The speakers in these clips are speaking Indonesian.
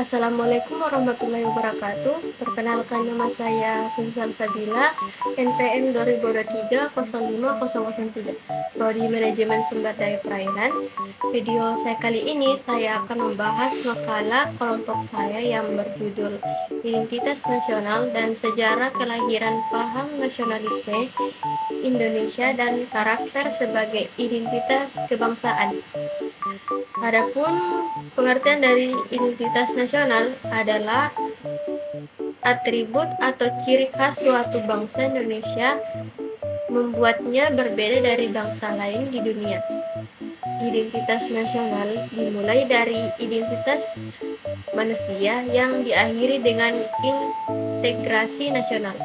Assalamualaikum warahmatullahi wabarakatuh. Perkenalkan, nama saya Susan Sabila, NPM 2023 Prodi Manajemen Sumber Daya Perairan. Video saya kali ini saya akan membahas makalah kelompok saya yang berjudul Identitas Nasional dan Sejarah Kelahiran Paham Nasionalisme Indonesia dan Karakter sebagai Identitas Kebangsaan. Adapun pengertian dari identitas nasional adalah atribut atau ciri khas suatu bangsa Indonesia membuatnya berbeda dari bangsa lain di dunia. Identitas nasional dimulai dari identitas manusia yang diakhiri dengan integrasi nasional.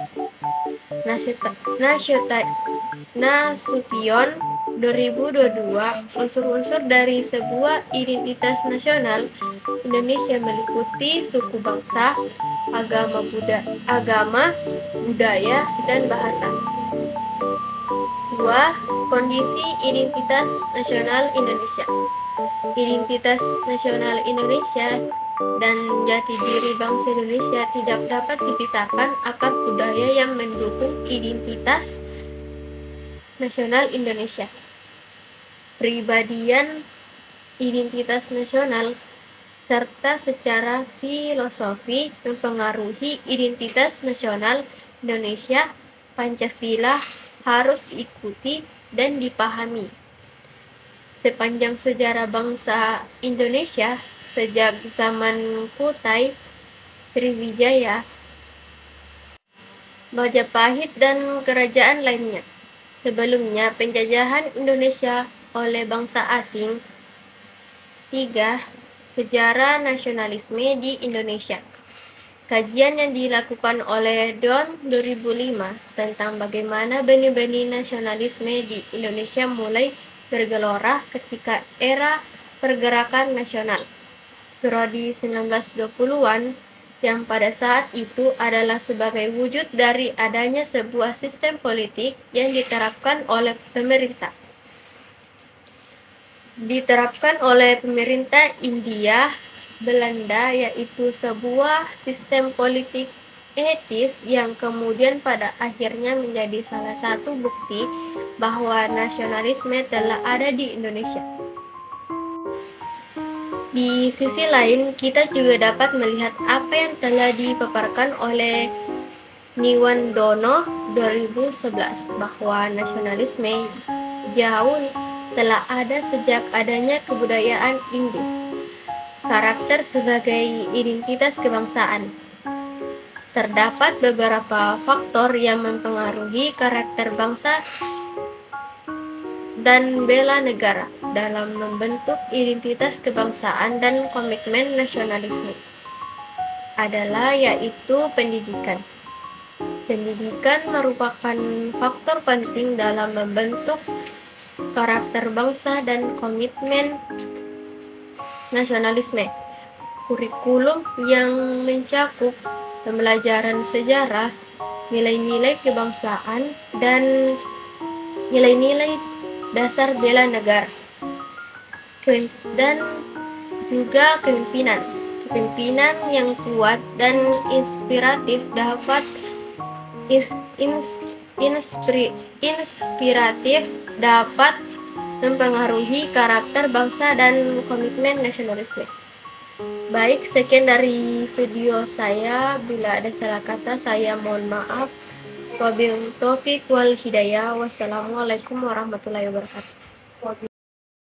Nasution 2022, unsur-unsur dari sebuah identitas nasional Indonesia meliputi suku bangsa, agama, budaya, dan bahasa. 2. Kondisi identitas nasional Indonesia. Identitas nasional Indonesia dan jati diri bangsa Indonesia tidak dapat dipisahkan akan budaya yang mendukung identitas nasional Indonesia. Pribadian identitas nasional serta secara filosofi mempengaruhi identitas nasional Indonesia. Pancasila harus diikuti dan dipahami. Sepanjang sejarah bangsa Indonesia, sejak zaman Kutai, Sriwijaya, Majapahit, dan kerajaan lainnya. Sebelumnya penjajahan Indonesia oleh bangsa asing. 3. Sejarah nasionalisme di Indonesia. Kajian yang dilakukan oleh Don 2005 tentang bagaimana benih-benih nasionalisme di Indonesia mulai bergelora ketika era pergerakan nasional periode 1920-an, yang pada saat itu adalah sebagai wujud dari adanya sebuah sistem politik yang diterapkan oleh pemerintah India Belanda, yaitu sebuah sistem politik etis yang kemudian pada akhirnya menjadi salah satu bukti bahwa nasionalisme telah ada di Indonesia. Di sisi lain, kita juga dapat melihat apa yang telah dipaparkan oleh Niwandono 2011 bahwa nasionalisme jauh telah ada sejak adanya kebudayaan Inggris. Karakter sebagai identitas kebangsaan. Terdapat beberapa faktor yang mempengaruhi karakter bangsa dan bela negara dalam membentuk identitas kebangsaan dan komitmen nasionalisme adalah yaitu pendidikan. Pendidikan merupakan faktor penting dalam membentuk karakter bangsa dan komitmen nasionalisme. Kurikulum yang mencakup pembelajaran sejarah, nilai-nilai kebangsaan, dan nilai-nilai dasar bela negara, dan juga kepemimpinan yang kuat dan inspiratif dapat mempengaruhi karakter bangsa dan komitmen nasionalisme. Baik, sekian dari video saya. Bila ada salah kata, saya mohon maaf. Wabillahi taufiq wal hidayah. Wassalamualaikum warahmatullahi wabarakatuh.